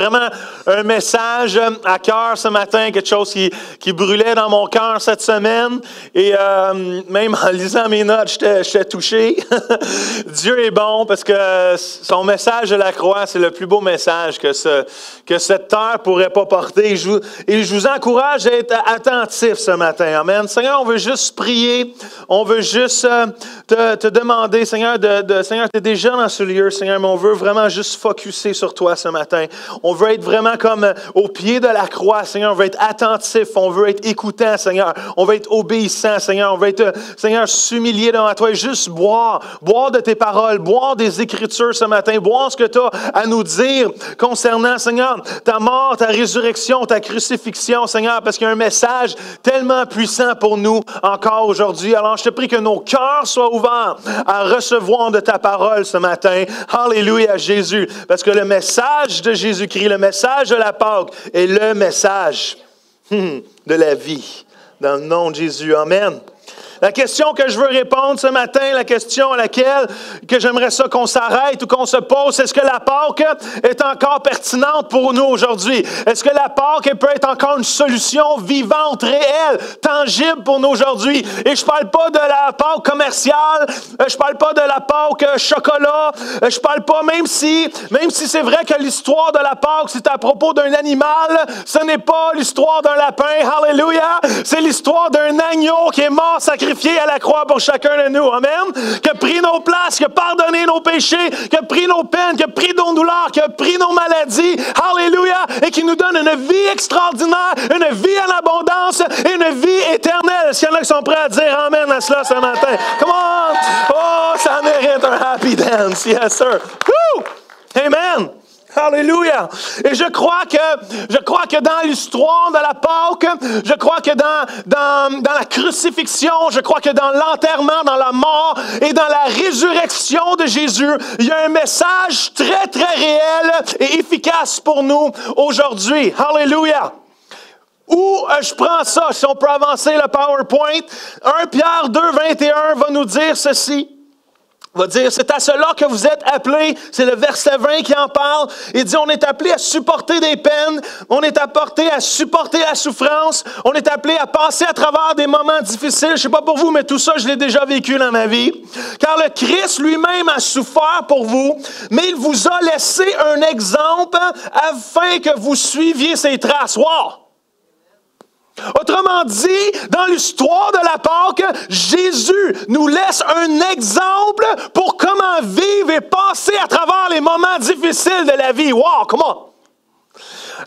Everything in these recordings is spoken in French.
vraiment un message à cœur ce matin, quelque chose qui brûlait dans mon cœur cette semaine. Et même en lisant mes notes, j'étais touché. Dieu est bon parce que son message de la croix, c'est le plus beau message que cette terre pourrait pas porter. Et je vous encourage à être attentif ce matin. Amen. Seigneur, on veut juste prier. On veut juste te demander, Seigneur, Seigneur, tu es déjà dans ce lieu, Seigneur, mais on veut vraiment juste focusser sur toi ce matin. On veut être vraiment comme au pied de la croix, Seigneur. On veut être attentif. On veut être écoutant, Seigneur. On veut être obéissant, Seigneur. On veut être, Seigneur, s'humilier devant toi et juste boire de tes paroles, boire des Écritures ce matin, boire ce que tu as à nous dire concernant, Seigneur, ta mort, ta résurrection, ta crucifixion, Seigneur, parce qu'il y a un message tellement puissant pour nous encore aujourd'hui. Alors, je te prie que nos cœurs soient ouverts à recevoir de ta parole ce matin. Alléluia, Jésus. Parce que le message de Jésus-Christ, le message de la Pâque est le message de la vie. Dans le nom de Jésus. Amen. La question que je veux répondre ce matin, la question à laquelle que j'aimerais ça qu'on s'arrête ou qu'on se pose, est-ce que la Pâque est encore pertinente pour nous aujourd'hui? Est-ce que la Pâque peut être encore une solution vivante, réelle, tangible pour nous aujourd'hui? Et je ne parle pas de la Pâque commerciale, je ne parle pas de la Pâque chocolat, je ne parle pas, même si c'est vrai que l'histoire de la Pâque, c'est à propos d'un animal, ce n'est pas l'histoire d'un lapin, alléluia, c'est l'histoire d'un agneau qui est mort sacrifié à la croix pour chacun de nous. Amen. Qui a pris nos places, qui a pardonné nos péchés, qui a pris nos peines, qui a pris nos douleurs, qui a pris nos maladies. Alléluia. Et qui nous donne une vie extraordinaire, une vie en abondance et une vie éternelle. Est-ce qu'il y en a qui sont prêts à dire Amen à cela ce matin? Come on. Oh, ça mérite un happy dance. Yes, sir. Woo! Amen. Alléluia! Et je crois que dans l'histoire de la Pâque, je crois que dans la crucifixion, je crois que dans l'enterrement, dans la mort et dans la résurrection de Jésus, il y a un message très, très réel et efficace pour nous aujourd'hui. Alléluia! Où je prends ça, si on peut avancer le PowerPoint, 1 Pierre 2, 21 va nous dire ceci. Va dire, c'est à cela que vous êtes appelés, c'est le verset 20 qui en parle. Il dit, on est appelé à supporter des peines, on est appelé à supporter la souffrance, on est appelé à passer à travers des moments difficiles. Je ne sais pas pour vous, mais tout ça, je l'ai déjà vécu dans ma vie. Car le Christ lui-même a souffert pour vous, mais il vous a laissé un exemple afin que vous suiviez ses traces. Wow! Autrement dit, dans l'histoire de la Pâque, Jésus nous laisse un exemple pour comment vivre et passer à travers les moments difficiles de la vie. Wow, comment?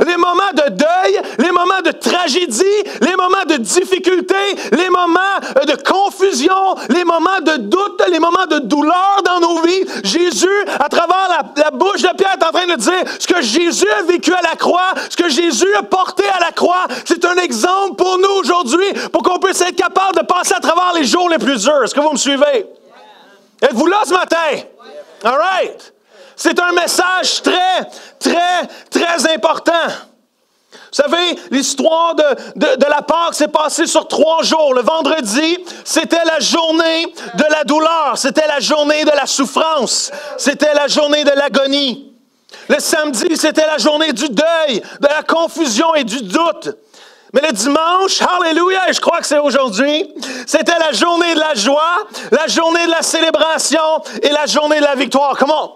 Les moments de deuil, les moments de tragédie, les moments de difficulté, les moments de confusion, les moments de doute, les moments de douleur dans nos vies. Jésus, à travers la bouche de Pierre, est en train de dire ce que Jésus a vécu à la croix, ce que Jésus a porté à la croix. C'est un exemple pour nous aujourd'hui, pour qu'on puisse être capable de passer à travers les jours les plus durs. Est-ce que vous me suivez? Êtes-vous là ce matin? All right. C'est un message très, très, très important. Vous savez, l'histoire de la Pâque s'est passée sur 3 jours. Le vendredi, c'était la journée de la douleur. C'était la journée de la souffrance. C'était la journée de l'agonie. Le samedi, c'était la journée du deuil, de la confusion et du doute. Mais le dimanche, alléluia, et je crois que c'est aujourd'hui, c'était la journée de la joie, la journée de la célébration et la journée de la victoire. Comment?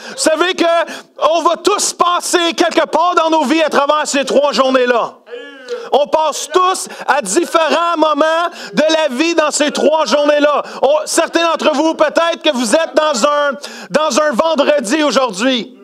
Vous savez qu'on va tous passer quelque part dans nos vies à travers ces 3 journées-là. On passe tous à différents moments de la vie dans ces 3 journées-là. Certains d'entre vous, peut-être que vous êtes dans un vendredi aujourd'hui.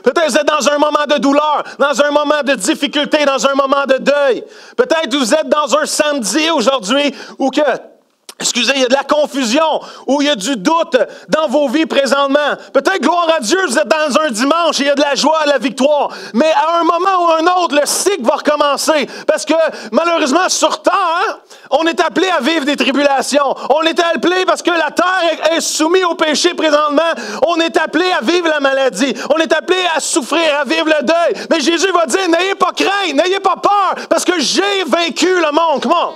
Peut-être que vous êtes dans un moment de douleur, dans un moment de difficulté, dans un moment de deuil. Peut-être que vous êtes dans un samedi aujourd'hui où il y a de la confusion, où il y a du doute dans vos vies présentement. Peut-être, gloire à Dieu, vous êtes dans un dimanche et il y a de la joie, de la victoire. Mais à un moment ou un autre, le cycle va recommencer. Parce que, malheureusement, sur Terre, on est appelé à vivre des tribulations. On est appelé parce que la Terre est soumise au péché présentement. On est appelé à vivre la maladie. On est appelé à souffrir, à vivre le deuil. Mais Jésus va dire, n'ayez pas crainte, n'ayez pas peur, parce que j'ai vaincu le monde. Comment?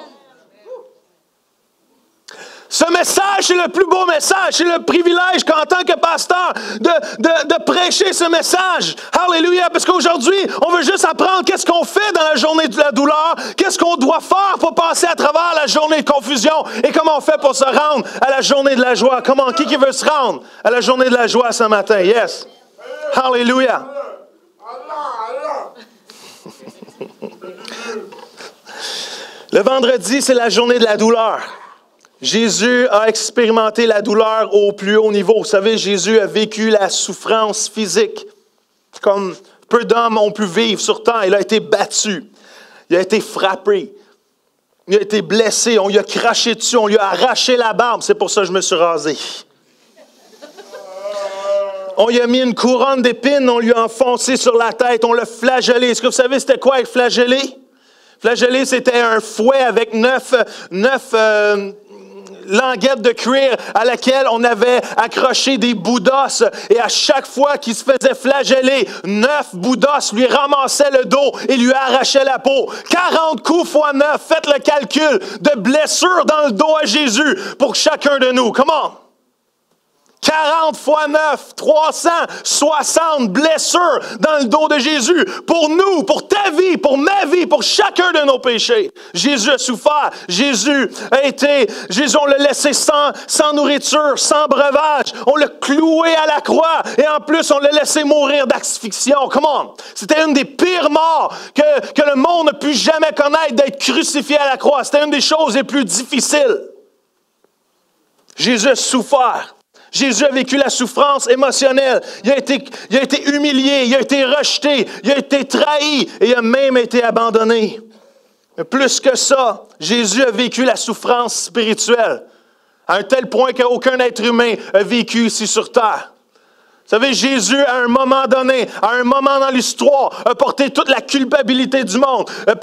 Ce message, c'est le plus beau message. C'est le privilège qu'en tant que pasteur de prêcher ce message. Alléluia. Parce qu'aujourd'hui, on veut juste apprendre qu'est-ce qu'on fait dans la journée de la douleur, qu'est-ce qu'on doit faire pour passer à travers la journée de confusion et comment on fait pour se rendre à la journée de la joie. Comment, qui veut se rendre à la journée de la joie ce matin? Yes. Alléluia. Le vendredi, c'est la journée de la douleur. Jésus a expérimenté la douleur au plus haut niveau. Vous savez, Jésus a vécu la souffrance physique comme peu d'hommes ont pu vivre sur terre. Il a été battu, il a été frappé, il a été blessé, on lui a craché dessus, on lui a arraché la barbe. C'est pour ça que je me suis rasé. On lui a mis une couronne d'épines, on lui a enfoncé sur la tête, on l'a flagellé. Est-ce que vous savez c'était quoi être flagellé? Flagellé, c'était un fouet avec neuf languettes de cuir à laquelle on avait accroché des bouts d'os. Et à chaque fois qu'il se faisait flageller, 9 bouts d'os lui ramassaient le dos et lui arrachaient la peau. 40 coups fois 9, faites le calcul de blessures dans le dos à Jésus pour chacun de nous. Comment? 40 fois 9, 360 blessures dans le dos de Jésus. Pour nous, pour ta vie, pour ma vie, pour chacun de nos péchés. Jésus a souffert. Jésus, on l'a laissé sans nourriture, sans breuvage. On l'a cloué à la croix. Et en plus, on l'a laissé mourir d'asphyxion. Comment? C'était une des pires morts que le monde n'a pu jamais connaître, d'être crucifié à la croix. C'était une des choses les plus difficiles. Jésus a souffert. Jésus a vécu la souffrance émotionnelle. Il a été humilié, il a été rejeté, il a été trahi et il a même été abandonné. Mais plus que ça, Jésus a vécu la souffrance spirituelle à un tel point qu'aucun être humain a vécu ici sur terre. Vous savez, Jésus, à un moment donné, à un moment dans l'histoire, a porté toute la culpabilité du monde, a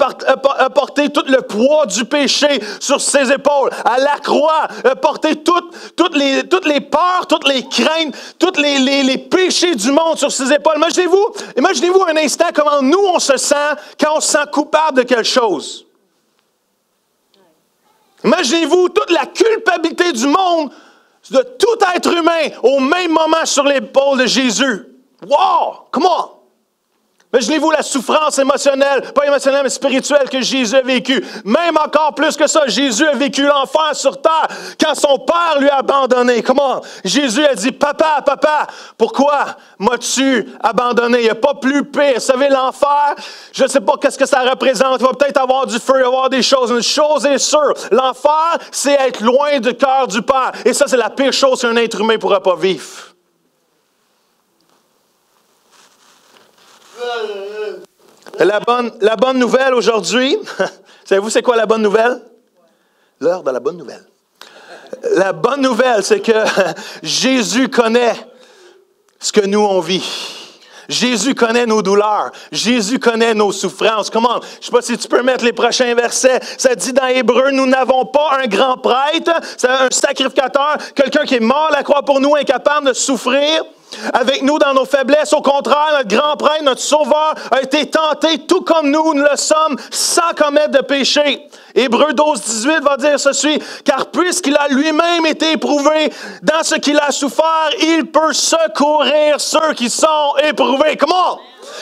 porté tout le poids du péché sur ses épaules. À la croix, a porté toutes les peurs, toutes les craintes, tous les péchés du monde sur ses épaules. Imaginez-vous un instant comment nous, on se sent quand on se sent coupable de quelque chose. Imaginez-vous toute la culpabilité du monde de tout être humain au même moment sur l'épaule de Jésus. Wow! Come on! Imaginez-vous la souffrance émotionnelle, pas émotionnelle, mais spirituelle que Jésus a vécue. Même encore plus que ça, Jésus a vécu l'enfer sur terre quand son père lui a abandonné. Comment? Jésus a dit, papa, pourquoi m'as-tu abandonné? Il n'y a pas plus pire. Vous savez, l'enfer, je ne sais pas qu'est-ce que ça représente. Il va peut-être avoir du feu, il va avoir des choses. Une chose est sûre, l'enfer, c'est être loin du cœur du Père. Et ça, c'est la pire chose qu'un être humain ne pourra pas vivre. La bonne nouvelle aujourd'hui, savez-vous c'est quoi la bonne nouvelle? L'heure de la bonne nouvelle. La bonne nouvelle, c'est que Jésus connaît ce que nous on vit. Jésus connaît nos douleurs. Jésus connaît nos souffrances. Comment? Je ne sais pas si tu peux mettre les prochains versets. Ça dit dans Hébreux, nous n'avons pas un grand prêtre, c'est un sacrificateur, quelqu'un qui est mort à la croix pour nous, incapable de souffrir avec nous dans nos faiblesses. Au contraire, notre grand prêtre, notre sauveur, a été tenté tout comme nous le sommes, sans commettre de péché. Hébreux 12, 18 va dire ceci, car puisqu'il a lui-même été éprouvé dans ce qu'il a souffert, il peut secourir ceux qui sont éprouvés. Comment?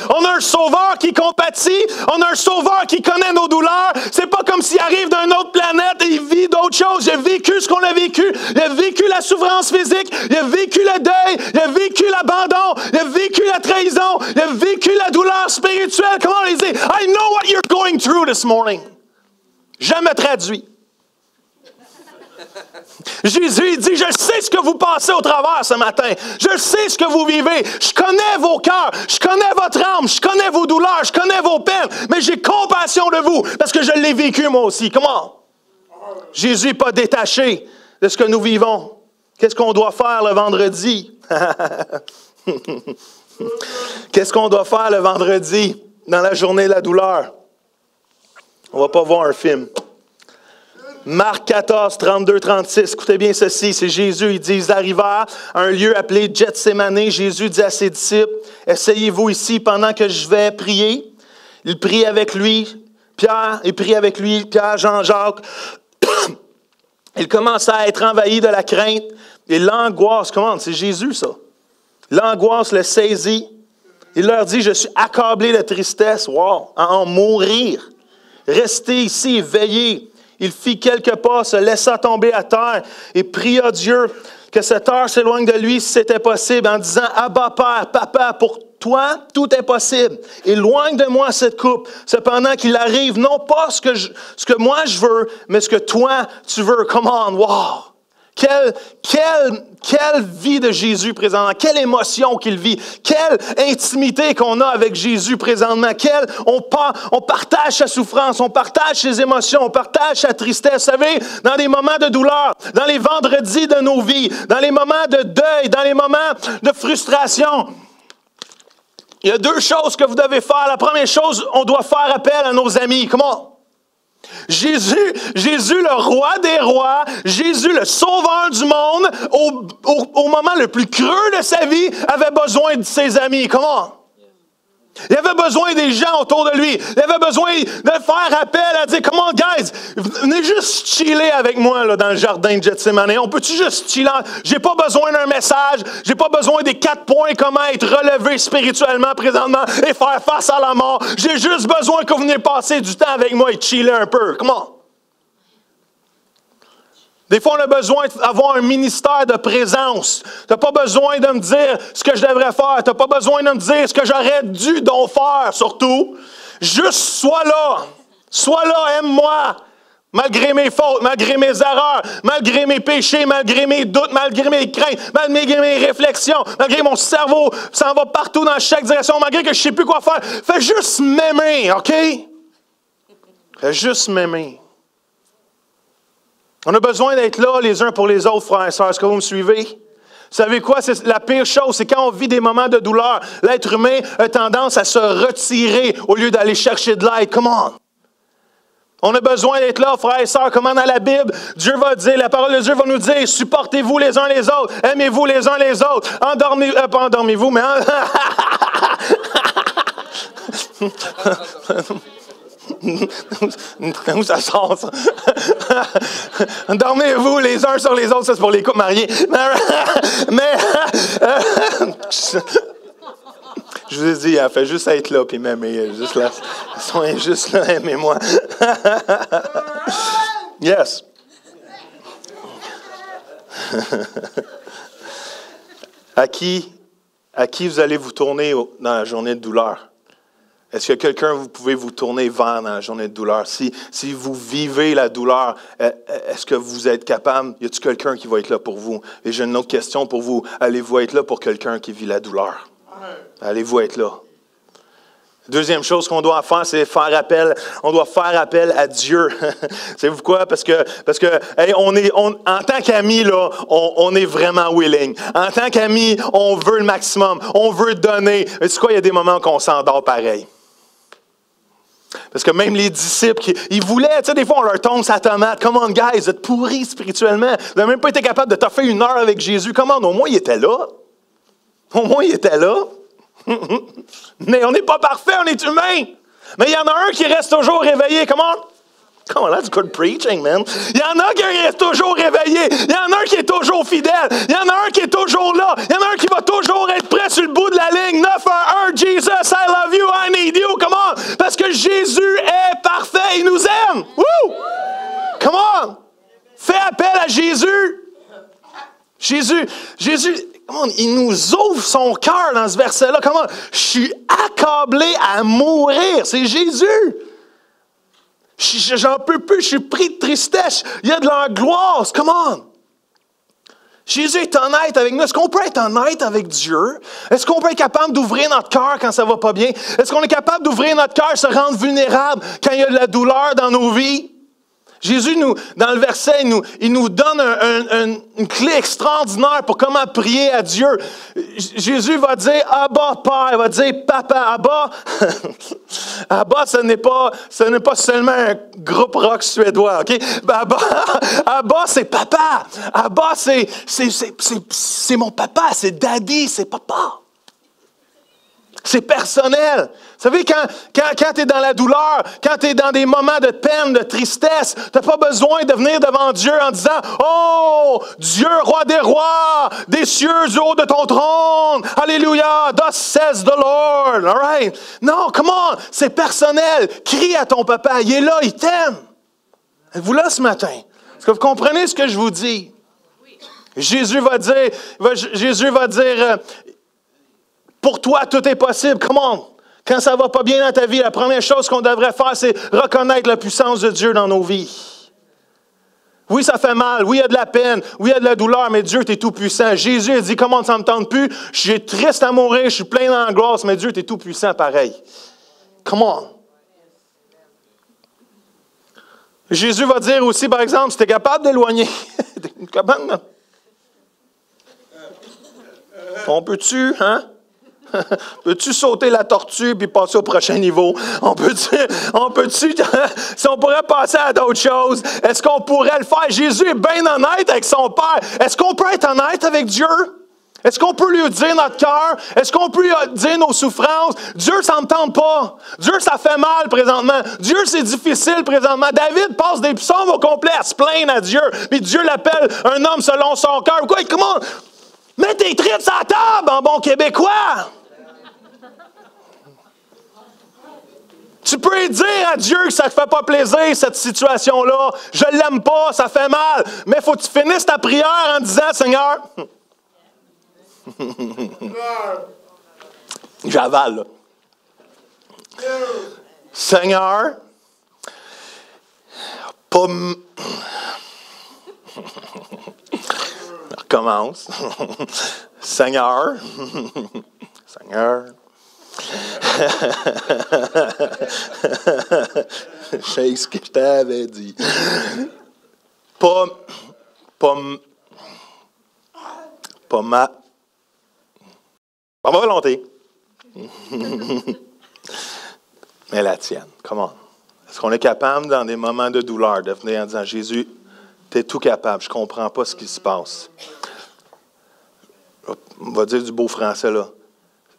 On a un sauveur qui compatit, on a un sauveur qui connaît nos douleurs. C'est pas comme s'il arrive d'une autre planète et il vit d'autres choses. Il a vécu ce qu'on a vécu. Il a vécu la souffrance physique, il a vécu le deuil, il a vécu l'abandon, il a vécu la trahison, il a vécu la douleur spirituelle. Comment on les dit? I know what you're going through this morning. Jamais traduit. Jésus, il dit, je sais ce que vous passez au travers ce matin. Je sais ce que vous vivez. Je connais vos cœurs. Je connais votre âme. Je connais vos douleurs. Je connais vos peines. Mais j'ai compassion de vous parce que je l'ai vécu moi aussi. Comment? Jésus n'est pas détaché de ce que nous vivons. Qu'est-ce qu'on doit faire le vendredi? Qu'est-ce qu'on doit faire le vendredi dans la journée de la douleur? On ne va pas voir un film. Marc 14, 32, 36. Écoutez bien ceci. C'est Jésus. Il dit, ils arrivèrent à un lieu appelé Gethsémané. Jésus dit à ses disciples, asseyez-vous ici pendant que je vais prier. Il prie avec lui. Pierre, Jean, Jacques Il commence à être envahi de la crainte et l'angoisse. Comment? C'est Jésus, ça. L'angoisse le saisit. Il leur dit, je suis accablé de tristesse. Wow! À en mourir. Restez ici, veillez. Il fit quelques pas, se laissa tomber à terre et pria Dieu que cette heure s'éloigne de lui si c'était possible, en disant, Abba Père, Papa, pour toi, tout est possible. Éloigne de moi cette coupe. Cependant qu'il arrive, non pas ce que moi je veux, mais ce que toi tu veux. Come on, wow! Quelle vie de Jésus présentement, quelle émotion qu'il vit, quelle intimité qu'on a avec Jésus présentement, on partage sa souffrance, on partage ses émotions, on partage sa tristesse. Vous savez, dans les moments de douleur, dans les vendredis de nos vies, dans les moments de deuil, dans les moments de frustration, il y a deux choses que vous devez faire. La première chose, on doit faire appel à nos amis. Comment? Jésus le roi des rois, Jésus le sauveur du monde, au moment le plus creux de sa vie, avait besoin de ses amis. Comment? Il avait besoin des gens autour de lui. Il avait besoin de faire appel à dire, come on guys, venez juste chiller avec moi là, dans le jardin de Gethsemane. On peut-tu juste chiller? J'ai pas besoin d'un message. J'ai pas besoin des 4 points comment être relevé spirituellement présentement et faire face à la mort. J'ai juste besoin que vous venez passer du temps avec moi et chiller un peu. Come on. Des fois, on a besoin d'avoir un ministère de présence. Tu n'as pas besoin de me dire ce que je devrais faire. Tu n'as pas besoin de me dire ce que j'aurais dû donc faire, surtout. Juste sois là. Sois là, aime-moi. Malgré mes fautes, malgré mes erreurs, malgré mes péchés, malgré mes doutes, malgré mes craintes, malgré mes réflexions, malgré mon cerveau s'en va partout dans chaque direction, malgré que je ne sais plus quoi faire. Fais juste m'aimer, OK? Fais juste m'aimer. On a besoin d'être là les uns pour les autres, frères et sœurs. Est-ce que vous me suivez? Vous savez quoi? C'est la pire chose, c'est quand on vit des moments de douleur, l'être humain a tendance à se retirer au lieu d'aller chercher de l'aide. Come on! On a besoin d'être là, frères et sœurs. Comment dans la Bible, Dieu va dire, la parole de Dieu va nous dire, supportez-vous les uns les autres, aimez-vous les uns les autres, pas endormez-vous, mais... Où ça sort, ça? Dormez-vous les uns sur les autres, ça c'est pour les couples mariés. Mais je vous ai dit, elle fait juste être là, puis m'aimer. Juste là, soyez juste là, aimez-moi. Yes. À qui vous allez vous tourner dans la journée de douleur? Est-ce qu'il y a quelqu'un que vous pouvez vous tourner vers dans la journée de douleur? Si vous vivez la douleur, est-ce que vous êtes capable? Y a-t-il quelqu'un qui va être là pour vous? Et j'ai une autre question pour vous. Allez-vous être là pour quelqu'un qui vit la douleur? Allez-vous être là? Deuxième chose qu'on doit faire, c'est faire appel. On doit faire appel à Dieu. Savez-vous quoi? Parce que hey, en tant qu'amis, là, on est vraiment willing. En tant qu'amis, on veut le maximum. On veut donner. Mais tu sais quoi? Il y a des moments qu'on s'endort pareil. Parce que même les disciples, ils voulaient, tu sais, des fois, on leur tombe sa tomate. Come on, guys, vous êtes pourris spirituellement. Vous n'avez même pas été capable de toffer 1 heure avec Jésus. Comment? Au moins, il était là. Au moins, il était là. Mais on n'est pas parfait, on est humain. Mais il y en a un qui reste toujours réveillé. Comment? Come on, that's good preaching, man. Il y en a qui reste toujours réveillé. Il y en a un qui est toujours fidèle. Il y en a un qui est toujours là. Il y en a un qui va toujours être prêt sur le bout de la ligne. 9-1-1, Jesus, I love you, I need you. Come on. Parce que Jésus est parfait. Il nous aime. Woo! Come on. Fais appel à Jésus. Jésus, il nous ouvre son cœur dans ce verset-là. Comment? Je suis accablé à mourir. C'est Jésus. J'en peux plus, je suis pris de tristesse. Il y a de l'angoisse. Come on. Jésus est honnête avec nous. Est-ce qu'on peut être honnête avec Dieu? Est-ce qu'on peut être capable d'ouvrir notre cœur quand ça va pas bien? Est-ce qu'on est capable d'ouvrir notre cœur, se rendre vulnérable quand il y a de la douleur dans nos vies? Jésus, dans le verset, il nous donne une clé extraordinaire pour comment prier à Dieu. Jésus va dire « Abba, Père », il va dire « Papa, Abba ». Abba, ce n'est pas seulement un groupe rock suédois, OK? Abba, c'est papa. Abba, c'est mon papa, c'est daddy, c'est papa. C'est personnel. Vous savez, quand tu es dans la douleur, quand tu es dans des moments de peine, de tristesse, tu n'as pas besoin de venir devant Dieu en disant « Oh, Dieu, roi des rois, des cieux du haut de ton trône, Alléluia, thus says the Lord. » All right? Non, come on, c'est personnel. Crie à ton papa, il est là, il t'aime. Êtes-vous là ce matin? Est-ce que vous comprenez ce que je vous dis? Oui. Jésus va dire, pour toi, tout est possible. Come on. Quand ça ne va pas bien dans ta vie, la première chose qu'on devrait faire, c'est reconnaître la puissance de Dieu dans nos vies. Oui, ça fait mal. Oui, il y a de la peine. Oui, il y a de la douleur, mais Dieu, tu es tout puissant. Jésus a dit, comment ça ne me tente plus? Je suis triste à mourir, je suis plein d'angoisse, mais Dieu, tu es tout puissant pareil. Come on. Jésus va dire aussi, par exemple, si tu es capable d'éloigner, on peut-tu, hein? Peux-tu sauter la tortue puis passer au prochain niveau? On peut-tu, si on pourrait passer à d'autres choses, est-ce qu'on pourrait le faire? Jésus est bien honnête avec son Père. Est-ce qu'on peut être honnête avec Dieu? Est-ce qu'on peut lui dire notre cœur? Est-ce qu'on peut lui dire nos souffrances? Dieu, ça ne me tente pas. Dieu, ça fait mal présentement. Dieu, c'est difficile présentement. David passe des psaumes au complet à se plaindre à Dieu. Puis Dieu l'appelle un homme selon son cœur. Quoi? Comment? Mets tes tripes sur la table en bon québécois. Tu peux dire à Dieu que ça ne te fait pas plaisir, cette situation-là. Je ne l'aime pas, ça fait mal. Mais il faut que tu finisses ta prière en disant, Seigneur, j'avale, là. Seigneur, pas... On recommence. Seigneur, Seigneur, je sais ce que je t'avais dit. Pas ma volonté. Mais la tienne. Comment? Est-ce qu'on est capable, dans des moments de douleur, de venir en disant, Jésus, tu es tout capable, je ne comprends pas ce qui se passe. On va dire du beau français, là.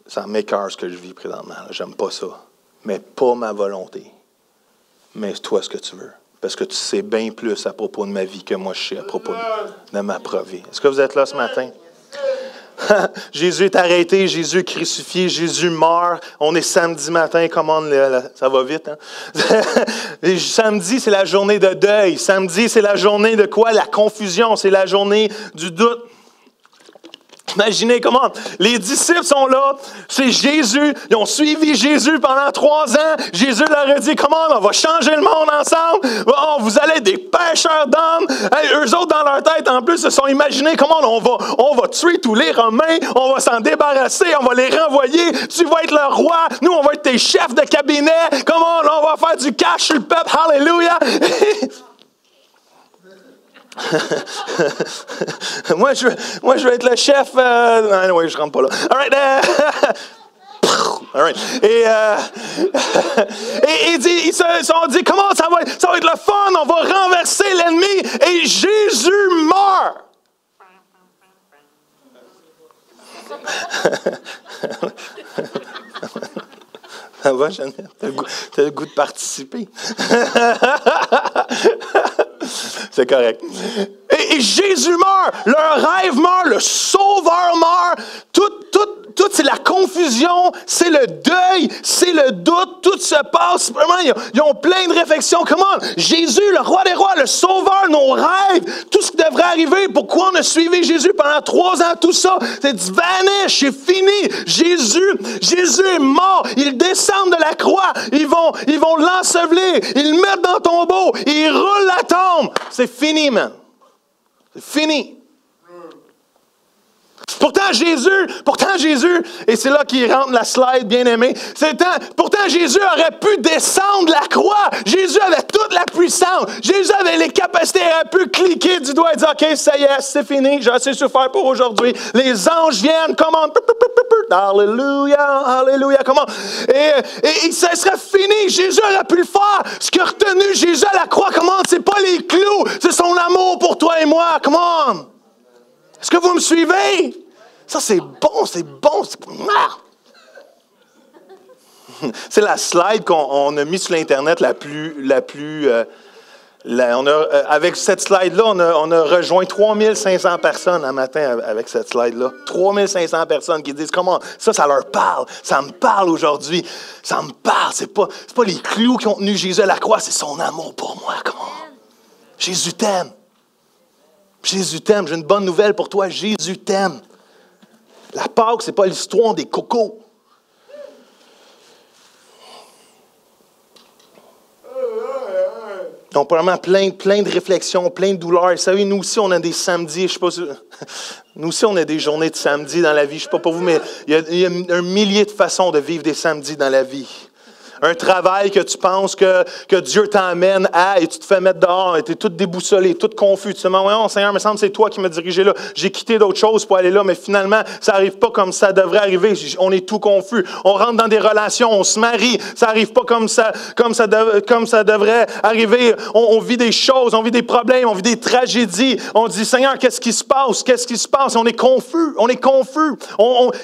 Ça m'écoeure ce que je vis présentement. J'aime pas ça. Mais pas ma volonté. Mais toi, ce que tu veux. Parce que tu sais bien plus à propos de ma vie que moi je sais à propos de ma propre vie. Est-ce que vous êtes là ce matin? Jésus est arrêté, Jésus est crucifié, Jésus meurt. On est samedi matin, ça va vite, hein? Samedi, c'est la journée de deuil. Samedi, c'est la journée de quoi? La confusion, c'est la journée du doute. Imaginez comment les disciples sont là, c'est Jésus, ils ont suivi Jésus pendant 3 ans. Jésus leur a dit, comment on va changer le monde ensemble? Oh, vous allez être des pêcheurs d'hommes. Hey, eux autres, dans leur tête, en plus, se sont imaginés comment on va tuer tous les Romains, on va s'en débarrasser, on va les renvoyer. Tu vas être le roi, nous, on va être tes chefs de cabinet. Comment on va faire du cash sur le peuple? Alléluia! moi, je vais être le chef. Oui, je rentre pas là. All right. All right. Et ils se sont dit, comment ça va être le fun, on va renverser l'ennemi. Et Jésus meurt. Ça va, Jeannette? T'as le goût de participer? C'est correct. Et Jésus meurt, leur rêve meurt, le Sauveur meurt, tout c'est la confusion, c'est le deuil, c'est le doute, tout se passe. Vraiment, ils ont plein de réflexions. Comment? Jésus, le roi des rois, le Sauveur, nos rêves, tout ce qui devrait arriver, pourquoi on a suivi Jésus pendant 3 ans, tout ça, c'est du vanish, c'est fini. Jésus est mort, il descend de la croix, ils vont l'ensevelir, ils le mettent dans ton tombeau, ils roulent la tombe. C'est fini, man. C'est fini. Pourtant Jésus, et c'est là qu'il rentre la slide, bien aimé, pourtant Jésus aurait pu descendre la croix. Jésus avait toute la puissance. Jésus avait les capacités, il aurait pu cliquer du doigt et dire, OK, ça y est, c'est fini, j'ai assez souffert pour aujourd'hui. Les anges viennent, comment? Alléluia, alléluia, comment? Et ça serait fini. Jésus aurait pu le faire. Ce qui a retenu Jésus à la croix, comment? C'est pas les clous, c'est son amour pour toi et moi, comment? Est-ce que vous me suivez? Ça, c'est bon, c'est bon. C'est la slide qu'on a mise sur l'Internet avec cette slide-là, on a rejoint 3500 personnes un matin avec cette slide-là. 3500 personnes qui disent, comment ça leur parle. Ça me parle aujourd'hui. Ça me parle. C'est pas les clous qui ont tenu Jésus à la croix, c'est son amour pour moi. Comment? Jésus t'aime. Jésus t'aime. J'ai une bonne nouvelle pour toi. Jésus t'aime. La Pâque, c'est pas l'histoire des cocos. Donc, probablement plein de réflexions, plein de douleurs. Vous savez, nous aussi, on a des samedis. Je sais pas si... Nous aussi, on a des journées de samedi dans la vie. Je ne sais pas pour vous, mais il y a un millier de façons de vivre des samedis dans la vie. Un travail que tu penses que Dieu t'emmène à et tu te fais mettre dehors et tu es tout déboussolé, tout confus. Tu te demandes, ouais, Seigneur, il me semble que c'est toi qui m'as dirigé là. J'ai quitté d'autres choses pour aller là, mais finalement, ça n'arrive pas comme ça devrait arriver. On est tout confus. On rentre dans des relations, on se marie. Ça n'arrive pas comme ça devrait arriver. On vit des choses, on vit des problèmes, on vit des tragédies. On dit, Seigneur, qu'est-ce qui se passe? Qu'est-ce qui se passe? On est confus.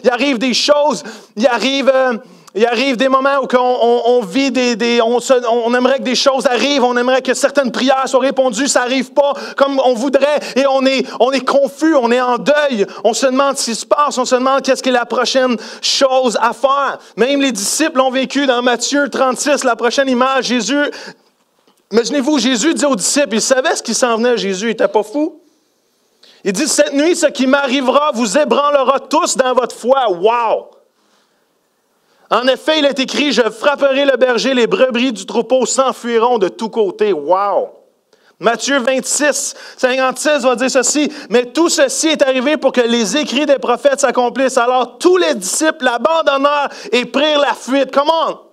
Il arrive des choses, il arrive des moments où on vit on aimerait que des choses arrivent, on aimerait que certaines prières soient répondues, ça n'arrive pas comme on voudrait et on est confus, on est en deuil, on se demande ce qui se passe, on se demande qu'est-ce qui est la prochaine chose à faire. Même les disciples l'ont vécu dans Matthieu 36, la prochaine image, Jésus, imaginez-vous, Jésus dit aux disciples, il savait ce qui s'en venait, Jésus, il n'était pas fou. Il dit, cette nuit, ce qui m'arrivera vous ébranlera tous dans votre foi. Wow! En effet, il est écrit, je frapperai le berger, les brebis du troupeau s'enfuiront de tous côtés. Wow! Matthieu 26, 56 va dire ceci, mais tout ceci est arrivé pour que les écrits des prophètes s'accomplissent. Alors tous les disciples l'abandonnèrent et prirent la fuite. Comment?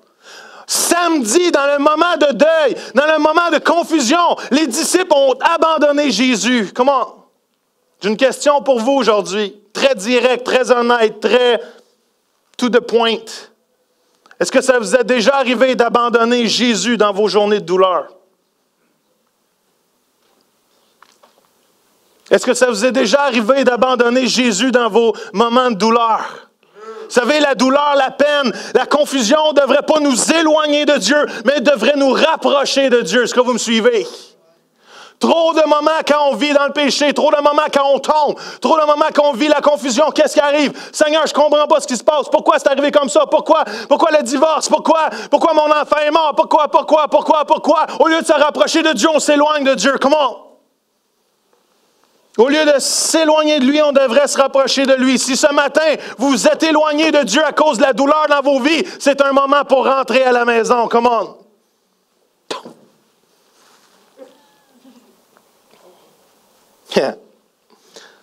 Samedi, dans le moment de deuil, dans le moment de confusion, les disciples ont abandonné Jésus. Comment? J'ai une question pour vous aujourd'hui, très directe, très honnête, très to the point. Est-ce que ça vous est déjà arrivé d'abandonner Jésus dans vos journées de douleur? Est-ce que ça vous est déjà arrivé d'abandonner Jésus dans vos moments de douleur? Vous savez, la douleur, la peine, la confusion ne devrait pas nous éloigner de Dieu, mais devrait nous rapprocher de Dieu. Est-ce que vous me suivez? Trop de moments quand on vit dans le péché, trop de moments quand on tombe, trop de moments quand on vit la confusion, qu'est-ce qui arrive? Seigneur, je ne comprends pas ce qui se passe. Pourquoi c'est arrivé comme ça? Pourquoi le divorce? Pourquoi mon enfant est mort? Pourquoi? Au lieu de se rapprocher de Dieu, on s'éloigne de Dieu. Comment? Au lieu de s'éloigner de lui, on devrait se rapprocher de lui. Si ce matin, vous vous êtes éloigné de Dieu à cause de la douleur dans vos vies, c'est un moment pour rentrer à la maison. Comment?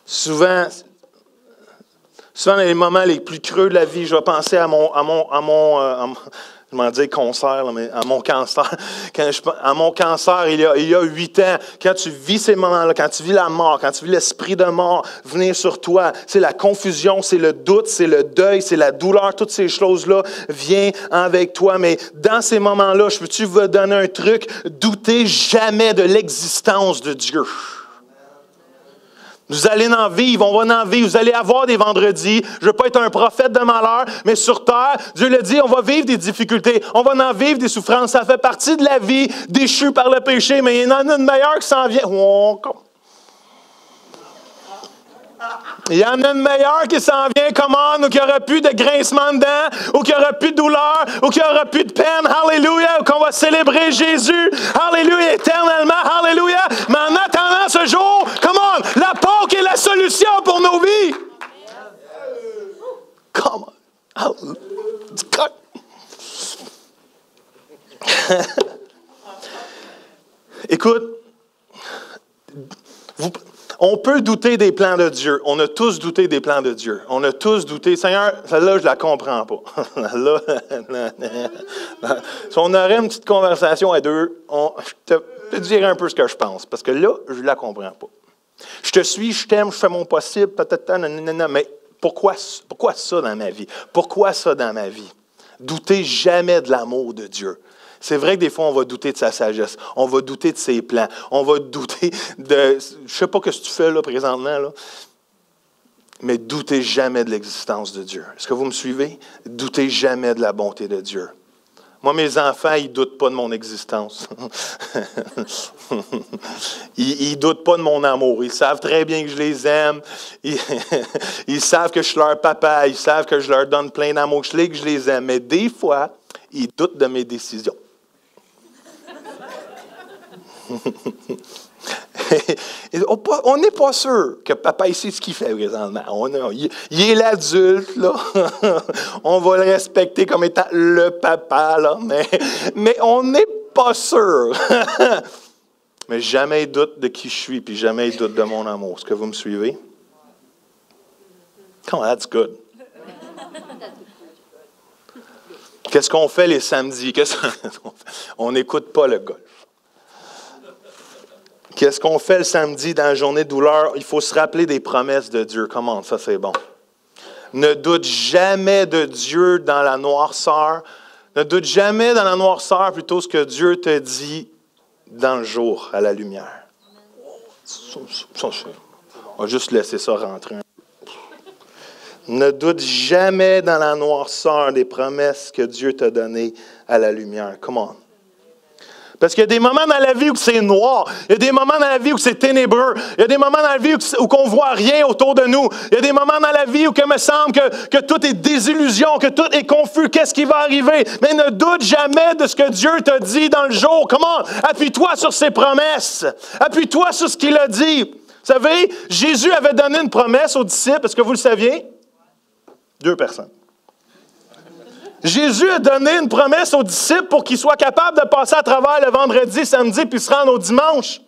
Souvent, dans les moments les plus creux de la vie, je vais penser à mon cancer, mais à mon cancer. À mon cancer, il y a 8 ans, quand tu vis ces moments-là, quand tu vis la mort, quand tu vis l'esprit de mort venir sur toi, c'est la confusion, c'est le doute, c'est le deuil, c'est la douleur, toutes ces choses-là viennent avec toi. Mais dans ces moments-là, je peux-tu vous donner un truc? Doutez jamais de l'existence de Dieu. Vous allez en vivre, on va en vivre. Vous allez avoir des vendredis. Je ne veux pas être un prophète de malheur, mais sur terre, Dieu le dit, on va vivre des difficultés. On va en vivre des souffrances. Ça fait partie de la vie, déchue par le péché, mais il y en a une meilleure qui s'en vient. Il y en a une meilleure qui s'en vient, comment? Ou qu'il n'y aura plus de grincement de dents, ou qu'il n'y aura plus de douleur, ou qu'il n'y aura plus de peine. Alléluia! Ou qu'on va célébrer Jésus. Alléluia! Éternellement. Alléluia! Mais en attendant ce jour, comment? La Pâque est la solution pour nos vies. Come on. Écoute, on peut douter des plans de Dieu. On a tous douté des plans de Dieu. On a tous douté. Seigneur, celle-là, je ne la comprends pas. Si on aurait une petite conversation à deux, je te dirais un peu ce que je pense. Parce que là, je ne la comprends pas. Je te suis, je t'aime, je fais mon possible, mais pourquoi ça dans ma vie? Pourquoi ça dans ma vie? Doutez jamais de l'amour de Dieu. C'est vrai que des fois, on va douter de sa sagesse. On va douter de ses plans. On va douter de... Je ne sais pas ce que tu fais là présentement, là. Mais doutez jamais de l'existence de Dieu. Est-ce que vous me suivez? Doutez jamais de la bonté de Dieu. Moi, mes enfants, ils ne doutent pas de mon existence. Ils ne doutent pas de mon amour. Ils savent très bien que je les aime. Ils savent que je suis leur papa. Ils savent que je leur donne plein d'amour, que je les aime. Mais des fois, ils doutent de mes décisions. On n'est pas sûr que papa sait ce qu'il fait présentement. Il est l'adulte, là. On va le respecter comme étant le papa, là. Mais on n'est pas sûr. Mais jamais il doute de qui je suis, puis jamais il doute de mon amour. Est-ce que vous me suivez? Come on, that's good. Qu'est-ce qu'on fait les samedis? On n'écoute pas le golf. Qu'est-ce qu'on fait le samedi dans la journée de douleur? Il faut se rappeler des promesses de Dieu. Comment? Ça, c'est bon. Ne doute jamais de Dieu dans la noirceur. Ne doute jamais dans la noirceur plutôt ce que Dieu te dit dans le jour, à la lumière. On va juste laisser ça rentrer. Ne doute jamais dans la noirceur des promesses que Dieu t'a données à la lumière. Comment? Parce qu'il y a des moments dans la vie où c'est noir. Il y a des moments dans la vie où c'est ténébreux. Il y a des moments dans la vie où on ne voit rien autour de nous. Il y a des moments dans la vie où il me semble que tout est désillusion, que tout est confus. Qu'est-ce qui va arriver? Mais ne doute jamais de ce que Dieu t'a dit dans le jour. Comment? Appuie-toi sur ses promesses. Appuie-toi sur ce qu'il a dit. Vous savez, Jésus avait donné une promesse aux disciples. Est-ce que vous le saviez? 2 personnes. Jésus a donné une promesse aux disciples pour qu'ils soient capables de passer à travers le vendredi, samedi, puis se rendre au dimanche.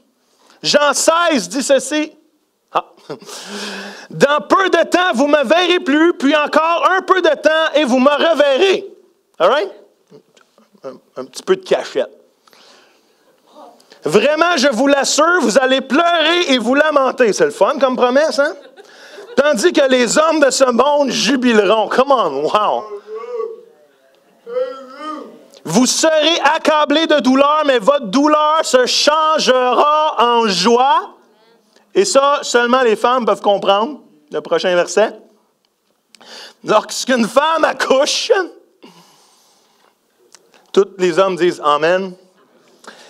Jean 16 dit ceci. Dans peu de temps, vous ne me verrez plus, puis encore un peu de temps, et vous me reverrez. All right? Un petit peu de cachette. Vraiment, je vous l'assure, vous allez pleurer et vous lamenter. C'est le fun comme promesse, hein? Tandis que les hommes de ce monde jubileront. Come on, wow! Vous serez accablés de douleur, mais votre douleur se changera en joie. Et ça, seulement les femmes peuvent comprendre. Le prochain verset. Lorsqu'une femme accouche, tous les hommes disent Amen.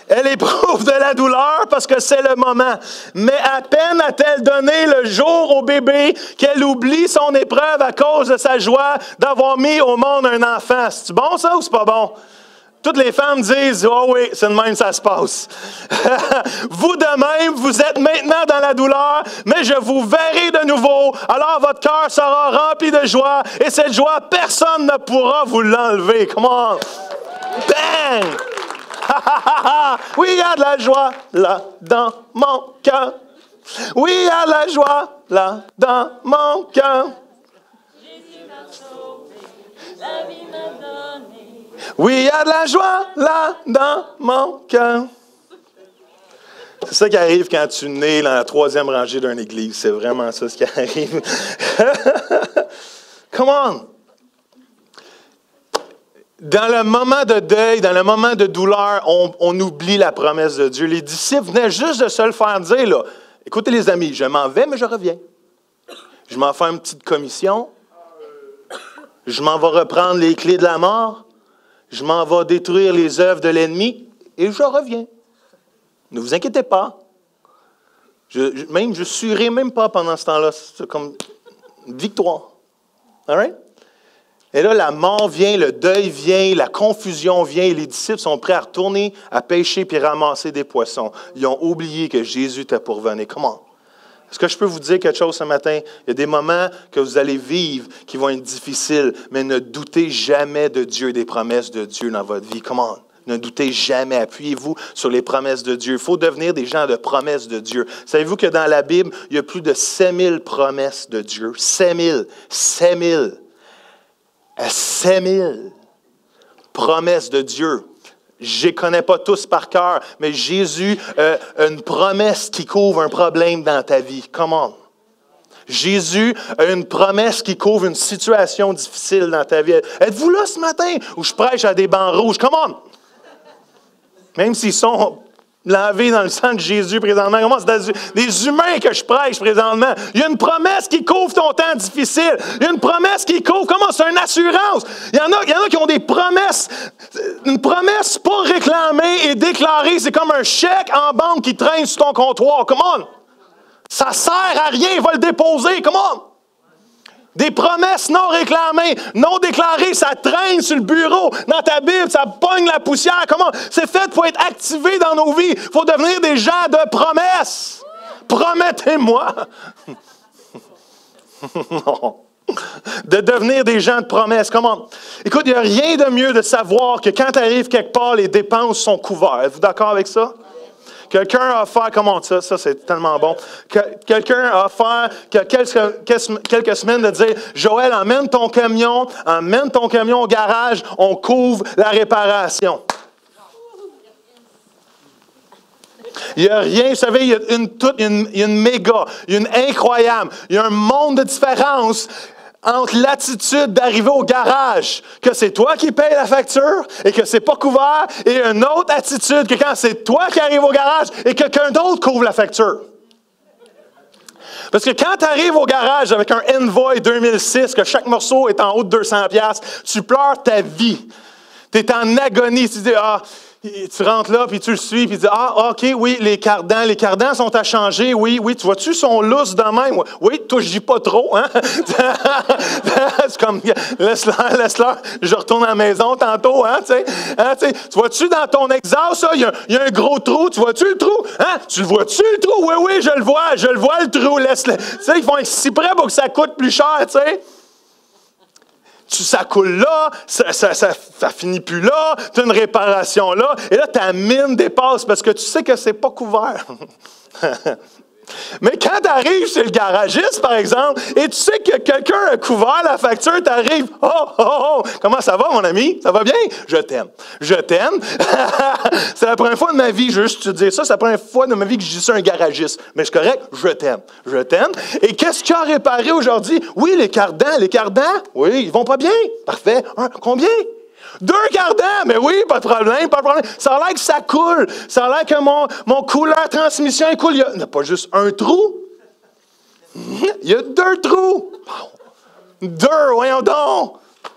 Elle éprouve de la douleur parce que c'est le moment. Mais à peine a-t-elle donné le jour au bébé qu'elle oublie son épreuve à cause de sa joie d'avoir mis au monde un enfant. C'est bon ça ou c'est pas bon? Toutes les femmes disent, « Oh oui, c'est de même ça se passe. » Vous de même, vous êtes maintenant dans la douleur, mais je vous verrai de nouveau. Alors votre cœur sera rempli de joie, et cette joie, personne ne pourra vous l'enlever. Come on! Bang! Oui, il y a de la joie là dans mon cœur. Oui, il y a de la joie là dans mon cœur. Jésus m'a sauvé, la vie m'a donné. Oui, il y a de la joie là dans mon cœur. C'est ça qui arrive quand tu nais dans la 3e rangée d'une église. C'est vraiment ça ce qui arrive. Come on! Dans le moment de deuil, dans le moment de douleur, on oublie la promesse de Dieu. Les disciples venaient juste de se le faire dire, là. Écoutez les amis, je m'en vais, mais je reviens. Je m'en fais une petite commission. Je m'en vais reprendre les clés de la mort. Je m'en vais détruire les œuvres de l'ennemi et je reviens. Ne vous inquiétez pas. Je ne suerai même pas pendant ce temps-là. C'est comme une victoire. All right? Et là, la mort vient, le deuil vient, la confusion vient, et les disciples sont prêts à retourner à pêcher puis ramasser des poissons. Ils ont oublié que Jésus était pour venir. Comment? Est-ce que je peux vous dire quelque chose ce matin? Il y a des moments que vous allez vivre qui vont être difficiles, mais ne doutez jamais de Dieu, des promesses de Dieu dans votre vie. Comment? Ne doutez jamais. Appuyez-vous sur les promesses de Dieu. Il faut devenir des gens de promesses de Dieu. Savez-vous que dans la Bible, il y a plus de 5000 promesses de Dieu? 5000. 5000. 5000 promesses de Dieu. Je ne les connais pas tous par cœur, mais Jésus a une promesse qui couvre un problème dans ta vie. Come on. Jésus a une promesse qui couvre une situation difficile dans ta vie. Êtes-vous là ce matin où je prêche à des bancs rouges? Come on. Même s'ils sont lavé dans le sang de Jésus présentement. Comment c'est des humains que je prêche présentement. Il y a une promesse qui couvre ton temps difficile. Il y a une promesse qui couvre. Comment? C'est une assurance. Il y en a qui ont des promesses. Une promesse pas réclamée et déclarée. C'est comme un chèque en banque qui traîne sur ton comptoir. Come on. Ça sert à rien. Il va le déposer. Come on. Des promesses non réclamées, non déclarées, ça traîne sur le bureau, dans ta Bible, ça pogne la poussière. Comment? C'est fait pour être activé dans nos vies. Il faut devenir des gens de promesses. Promettez-moi. Non. De devenir des gens de promesses. Comment? Écoute, il n'y a rien de mieux de savoir que quand tu arrives quelque part, les dépenses sont couvertes. Êtes-vous d'accord avec ça? Quelqu'un a offert, comment ça c'est tellement bon. Quelqu'un a offert quelques semaines de dire, Joël, emmène ton camion au garage, on couvre la réparation. Il n'y a rien, vous savez, il y a une méga, il y a une incroyable, il y a un monde de différence entre l'attitude d'arriver au garage, que c'est toi qui payes la facture et que c'est pas couvert, et une autre attitude que quand c'est toi qui arrives au garage et que quelqu'un d'autre couvre la facture. Parce que quand tu arrives au garage avec un Envoy 2006, que chaque morceau est en haut de 200$, tu pleures ta vie. Tu es en agonie. Tu dis, tu rentres là, puis tu le suis, puis tu dis, OK, oui, les cardans sont à changer, oui, tu vois-tu, sont lousses de même? Oui, toi, je dis pas trop, hein? C'est comme, laisse-leur, je retourne à la maison tantôt, hein, tu sais? Tu vois-tu, dans ton exhaust, il y a un gros trou, tu vois-tu le trou? Hein? Tu le vois-tu, le trou? Oui, je le vois, le trou, laisse-le. Tu sais, ils font si près pour que ça coûte plus cher, tu sais? Ça coule là, ça finit plus là, tu as une réparation là, et là, ta mine dépasse parce que tu sais que c'est pas couvert. Mais quand tu arrives chez le garagiste, par exemple, et tu sais que quelqu'un a couvert la facture, tu arrives, oh, comment ça va, mon ami? Ça va bien? Je t'aime. C'est la première fois de ma vie, je veux juste te dire ça, c'est la première fois de ma vie que je dis ça à un garagiste. Mais c'est correct, je t'aime. Et qu'est-ce qu'il a réparé aujourd'hui? Oui, les cardans, oui, ils vont pas bien. Parfait. Combien? 2 cardans, mais oui, pas de problème. Ça a l'air que ça coule. Ça a l'air que mon couleur transmission coule. Il n'y a pas juste un trou. Il y a 2 trous. 2, voyons donc.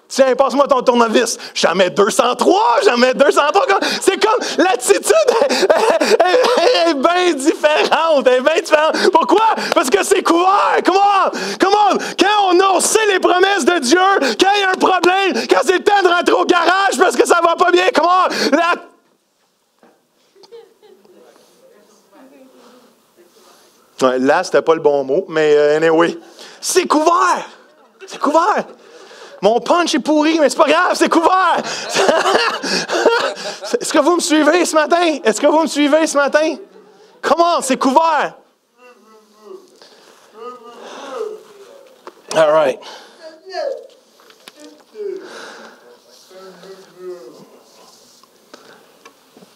Tiens, passe-moi ton tournevis. J'en mets 203. C'est comme l'attitude est bien différente. Pourquoi? Parce que c'est couvert. Come on. Quand on sait les promesses de Dieu, quand il y a un problème, quand c'est le temps de rentrer au garage parce que ça va pas bien, comment? Là, c'était pas le bon mot, mais anyway. C'est couvert. Mon punch est pourri, mais c'est pas grave, c'est couvert. Est-ce que vous me suivez ce matin? Comment? C'est couvert. All right.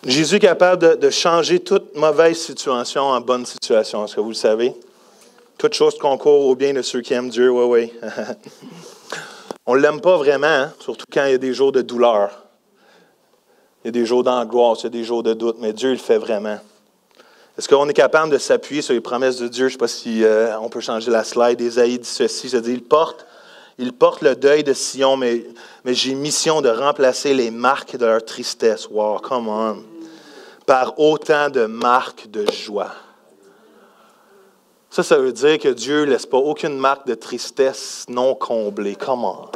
Jésus est capable de changer toute mauvaise situation en bonne situation. Est-ce que vous le savez? Toute chose concourt au bien de ceux qui aiment Dieu, oui. On ne l'aime pas vraiment, hein? Surtout quand il y a des jours de douleur. Il y a des jours d'angoisse, il y a des jours de doute, mais Dieu le fait vraiment. Est-ce qu'on est capable de s'appuyer sur les promesses de Dieu? Je ne sais pas si on peut changer la slide. Ésaïe dit ceci, ça dit, il porte le deuil de Sion, mais j'ai mission de remplacer les marques de leur tristesse. Wow, come on! Par autant de marques de joie. Ça veut dire que Dieu ne laisse pas aucune marque de tristesse non comblée. Comment?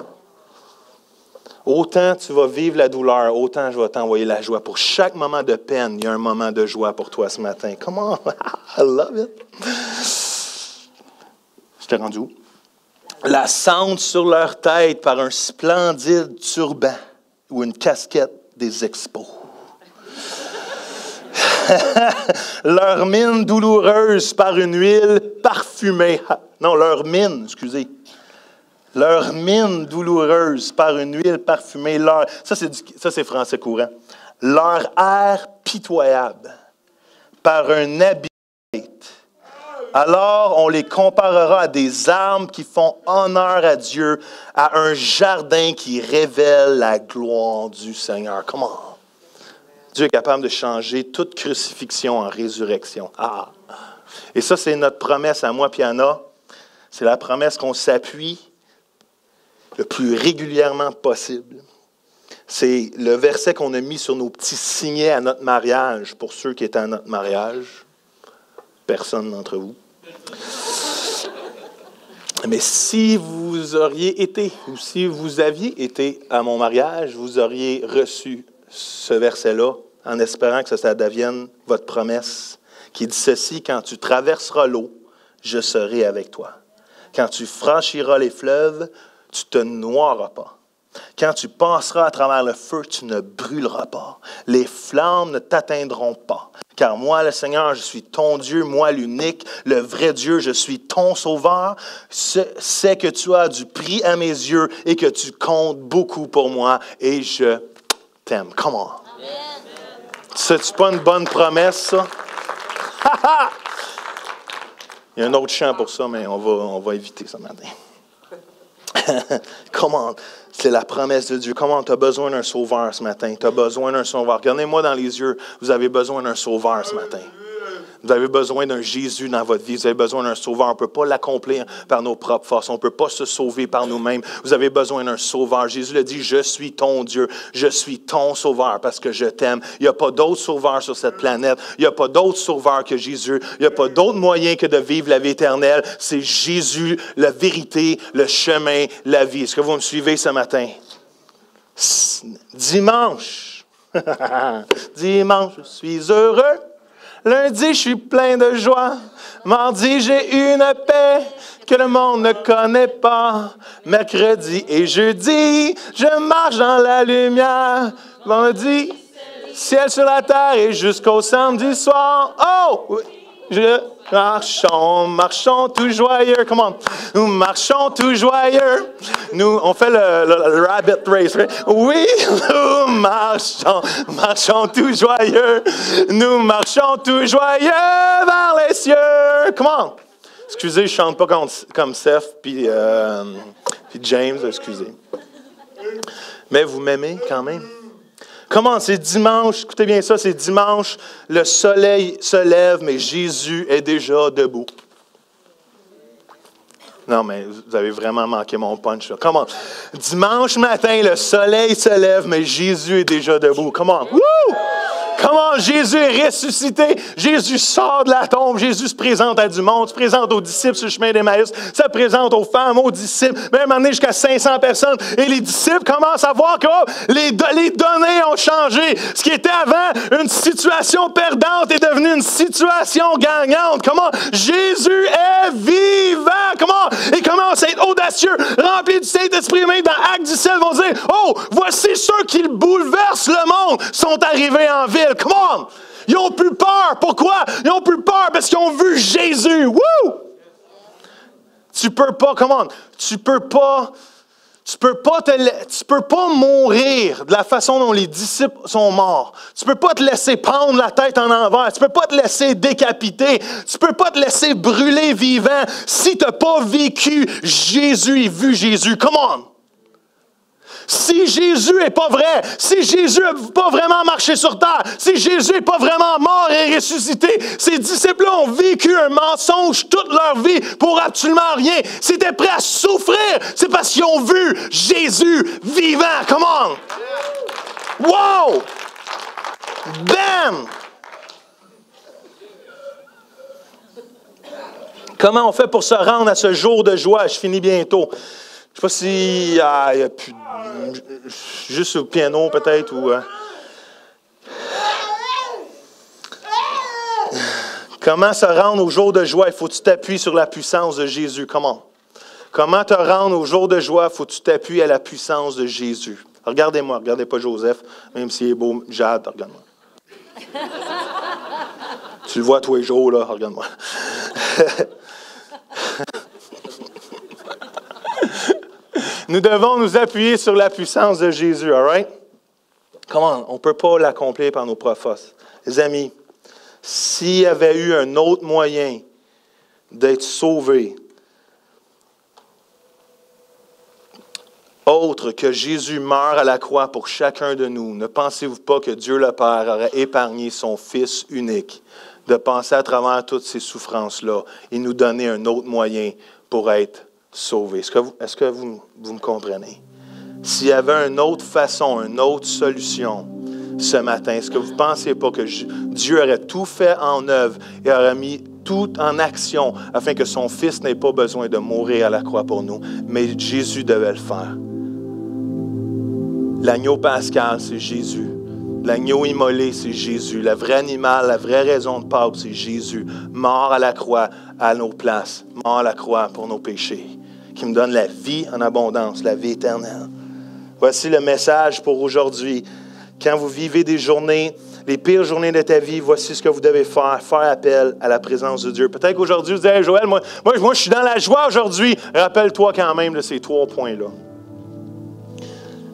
Autant tu vas vivre la douleur, autant je vais t'envoyer la joie. Pour chaque moment de peine, il y a un moment de joie pour toi ce matin. Comment? I love it. Je t'ai rendu où? La cendre sur leur tête par un splendide turban ou une casquette des expos. Leur mine douloureuse par une huile parfumée. Non, leur mine douloureuse par une huile parfumée. Ça, c'est français courant. Leur air pitoyable par un habit. Alors, on les comparera à des armes qui font honneur à Dieu, à un jardin qui révèle la gloire du Seigneur. Comment? Dieu est capable de changer toute crucifixion en résurrection. Ah! Et ça, c'est notre promesse à moi et à Anna. C'est la promesse qu'on s'appuie le plus régulièrement possible. C'est le verset qu'on a mis sur nos petits signets à notre mariage, pour ceux qui étaient à notre mariage. Personne d'entre vous. Mais si vous auriez été, ou si vous aviez été à mon mariage, vous auriez reçu ce verset-là en espérant que ça devienne votre promesse, qui dit ceci: quand tu traverseras l'eau, je serai avec toi. Quand tu franchiras les fleuves, tu ne te noieras pas. Quand tu passeras à travers le feu, tu ne brûleras pas. Les flammes ne t'atteindront pas. Car moi, le Seigneur, je suis ton Dieu, moi l'unique, le vrai Dieu, je suis ton sauveur. C'est que tu as du prix à mes yeux et que tu comptes beaucoup pour moi et je t'aime. Come on. C'est pas une bonne promesse, ça? Il y a un autre chant pour ça, mais on va éviter ça matin. Comment? C'est la promesse de Dieu. Comment tu as besoin d'un sauveur ce matin? Tu as besoin d'un sauveur. Regardez-moi dans les yeux. Vous avez besoin d'un sauveur ce matin. Vous avez besoin d'un Jésus dans votre vie. Vous avez besoin d'un sauveur. On ne peut pas l'accomplir par nos propres forces. On ne peut pas se sauver par nous-mêmes. Vous avez besoin d'un sauveur. Jésus le dit, je suis ton Dieu. Je suis ton sauveur parce que je t'aime. Il n'y a pas d'autre sauveur sur cette planète. Il n'y a pas d'autre sauveur que Jésus. Il n'y a pas d'autre moyen que de vivre la vie éternelle. C'est Jésus, la vérité, le chemin, la vie. Est-ce que vous me suivez ce matin? Dimanche. Dimanche, je suis heureux. Lundi, je suis plein de joie. Mardi, j'ai une paix que le monde ne connaît pas. Mercredi et jeudi, je marche dans la lumière. Vendredi, ciel sur la terre et jusqu'au samedi soir. Oh! Marchons tout joyeux. Comment? Nous marchons tout joyeux. On fait le rabbit race. Right? Oui, nous marchons tout joyeux. Nous marchons tout joyeux vers les cieux. Comment? Excusez, je chante pas comme Seth puis James, excusez. Mais vous m'aimez quand même? Comment? C'est dimanche, écoutez bien ça, c'est dimanche, le soleil se lève, mais Jésus est déjà debout. Non, mais vous avez vraiment manqué mon punch, là. Comment? Dimanche matin, le soleil se lève, mais Jésus est déjà debout. Comment? Woo! Comment Jésus est ressuscité, Jésus sort de la tombe, Jésus se présente à du monde, se présente aux disciples sur le chemin d'Emmaüs, se présente aux femmes, aux disciples, même amené jusqu'à 500 personnes. Et les disciples commencent à voir que les données ont changé. Ce qui était avant une situation perdante est devenu une situation gagnante. Comment? Jésus est vivant. Comment? Et commence à être audacieux, rempli du Saint-Esprit. Même dans Actes 17, ils vont dire, oh, voici ceux qui bouleversent le monde sont arrivés en ville. Come on! Ils n'ont plus peur. Pourquoi? Ils n'ont plus peur parce qu'ils ont vu Jésus. Woo! Tu peux pas, comment? Tu peux pas mourir de la façon dont les disciples sont morts. Tu peux pas te laisser prendre la tête en envers. Tu peux pas te laisser décapiter. Tu peux pas te laisser brûler vivant si tu n'as pas vécu Jésus et vu Jésus. Come on! Si Jésus n'est pas vrai, si Jésus n'a pas vraiment marché sur terre, si Jésus n'est pas vraiment mort et ressuscité, ces disciples-là ont vécu un mensonge toute leur vie pour absolument rien. S'ils étaient prêts à souffrir, c'est parce qu'ils ont vu Jésus vivant. Come on! Wow! Bam! Comment on fait pour se rendre à ce jour de joie? Je finis bientôt. Je ne sais pas s'il y a plus, juste au piano peut-être ou... Comment se rendre au jour de joie? Il faut que tu t'appuies sur la puissance de Jésus. Comment te rendre au jour de joie? Il faut que tu t'appuies à la puissance de Jésus. Regardez-moi, regardez pas Joseph, même s'il est beau, Jade, regarde-moi. Tu le vois tous les jours, là, regarde-moi. Nous devons nous appuyer sur la puissance de Jésus, all right? Comment? On ne peut pas l'accomplir par nos propres forces. Les amis, s'il y avait eu un autre moyen d'être sauvé, autre que Jésus meurt à la croix pour chacun de nous, ne pensez-vous pas que Dieu le Père aurait épargné son Fils unique de passer à travers toutes ces souffrances-là et nous donner un autre moyen pour être sauvés? Est-ce que vous me comprenez? S'il y avait une autre façon, une autre solution ce matin, est-ce que vous ne pensez pas que Dieu aurait tout fait en œuvre et aurait mis tout en action afin que son Fils n'ait pas besoin de mourir à la croix pour nous, mais Jésus devait le faire? L'agneau pascal, c'est Jésus. L'agneau immolé, c'est Jésus. Le vrai animal, la vraie raison de Pâques, c'est Jésus. Mort à la croix à nos places. Mort à la croix pour nos péchés. Qui me donne la vie en abondance, la vie éternelle. Voici le message pour aujourd'hui. Quand vous vivez des journées, les pires journées de ta vie, voici ce que vous devez faire. Faire appel à la présence de Dieu. Peut-être qu'aujourd'hui, vous dites, hey, Joël, moi, je suis dans la joie aujourd'hui. Rappelle-toi quand même de ces 3 points-là.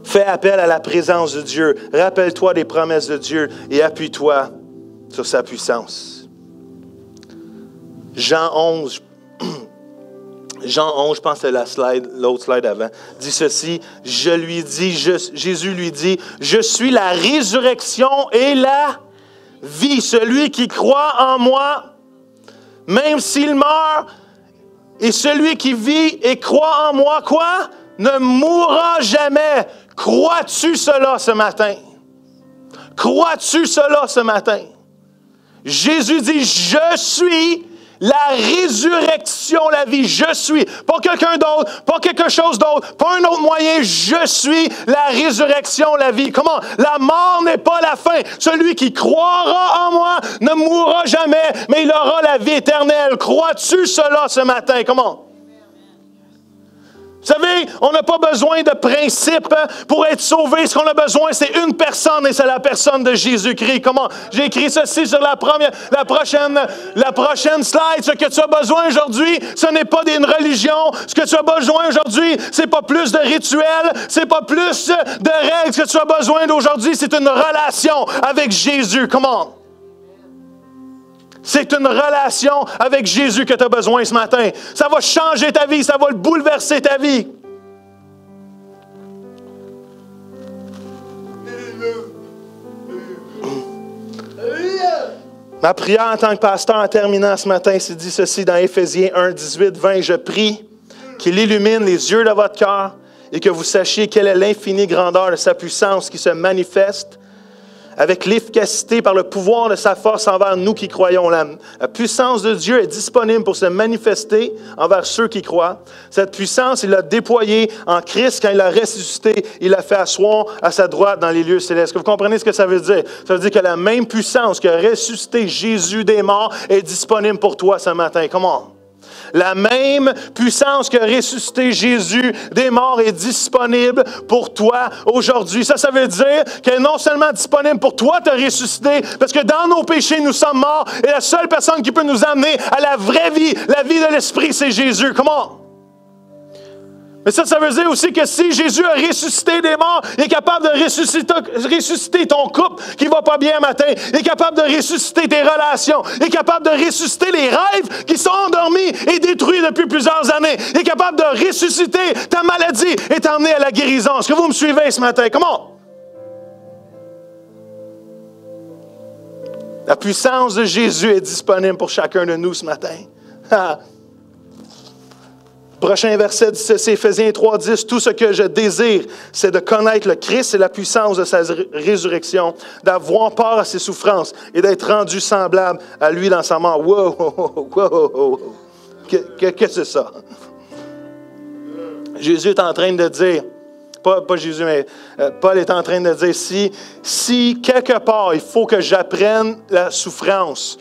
Fais appel à la présence de Dieu. Rappelle-toi des promesses de Dieu et appuie-toi sur sa puissance. Jean 11, je pense que c'est l'autre slide avant, dit ceci, Jésus lui dit, « Je suis la résurrection et la vie. Celui qui croit en moi, même s'il meurt, et celui qui vit et croit en moi, quoi? Ne mourra jamais. » Crois-tu cela ce matin? Crois-tu cela ce matin? Jésus dit, je suis la résurrection, la vie. Je suis. Pas quelqu'un d'autre, pas quelque chose d'autre, pas un autre moyen. Je suis la résurrection, la vie. Comment? La mort n'est pas la fin. Celui qui croira en moi ne mourra jamais, mais il aura la vie éternelle. Crois-tu cela ce matin? Comment? Vous savez, on n'a pas besoin de principes pour être sauvé. Ce qu'on a besoin, c'est une personne et c'est la personne de Jésus-Christ. Comment? J'ai écrit ceci sur la prochaine slide. Ce que tu as besoin aujourd'hui, ce n'est pas d'une religion. Ce que tu as besoin aujourd'hui, c'est pas plus de rituels, c'est pas plus de règles. Ce que tu as besoin d'aujourd'hui, c'est une relation avec Jésus. Comment? C'est une relation avec Jésus que tu as besoin ce matin. Ça va changer ta vie, ça va bouleverser ta vie. Ma prière en tant que pasteur en terminant ce matin, c'est dit ceci dans Éphésiens 1, 18, 20. Je prie qu'il illumine les yeux de votre cœur et que vous sachiez quelle est l'infinie grandeur de sa puissance qui se manifeste avec l'efficacité par le pouvoir de sa force envers nous qui croyons. La puissance de Dieu est disponible pour se manifester envers ceux qui croient. Cette puissance, il l'a déployée en Christ quand il l'a ressuscité. Il l'a fait asseoir à sa droite dans les lieux célestes. Est-ce que vous comprenez ce que ça veut dire? Ça veut dire que la même puissance qui a ressuscité Jésus des morts est disponible pour toi ce matin. Comment? La même puissance que ressuscité Jésus des morts est disponible pour toi aujourd'hui. Ça veut dire qu'elle est non seulement disponible pour toi te ressusciter, parce que dans nos péchés, nous sommes morts, et la seule personne qui peut nous amener à la vraie vie, la vie de l'Esprit, c'est Jésus. Comment? Mais ça veut dire aussi que si Jésus a ressuscité des morts, il est capable de ressusciter ton couple qui va pas bien matin. Il est capable de ressusciter tes relations. Il est capable de ressusciter les rêves qui sont endormis et détruits depuis plusieurs années. Il est capable de ressusciter ta maladie et t'emmener à la guérison. Est-ce que vous me suivez ce matin? Comment? La puissance de Jésus est disponible pour chacun de nous ce matin. Prochain verset dit ceci, Éphésiens 3, 10. Tout ce que je désire, c'est de connaître le Christ et la puissance de sa résurrection, d'avoir part à ses souffrances et d'être rendu semblable à lui dans sa mort. Wow. Qu'est-ce que c'est ça? Jésus est en train de dire, pas Jésus, mais Paul est en train de dire, si quelque part il faut que j'apprenne la souffrance,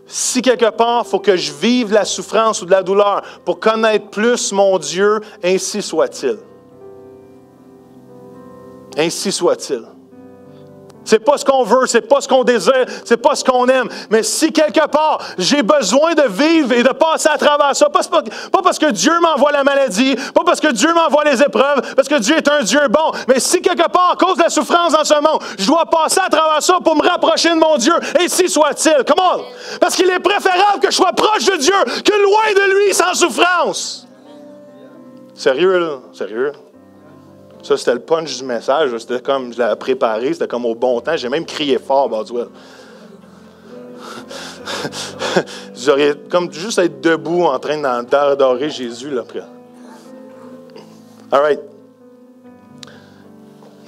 si quelque part, il faut que je vive la souffrance ou de la douleur pour connaître plus mon Dieu, ainsi soit-il. Ainsi soit-il. C'est pas ce qu'on veut, c'est pas ce qu'on désire, c'est pas ce qu'on aime. Mais si quelque part, j'ai besoin de vivre et de passer à travers ça, pas parce que Dieu m'envoie la maladie, pas parce que Dieu m'envoie les épreuves, parce que Dieu est un Dieu bon, mais si quelque part, à cause de la souffrance dans ce monde, je dois passer à travers ça pour me rapprocher de mon Dieu, ainsi soit-il. Comment? Parce qu'il est préférable que je sois proche de Dieu que loin de lui sans souffrance. Sérieux, là? Sérieux? Ça, c'était le punch du message. C'était comme, je l'avais préparé, c'était comme au bon temps. J'ai même crié fort, Boswell. J'aurais comme juste être debout en train d'adorer Jésus, là, après. All right.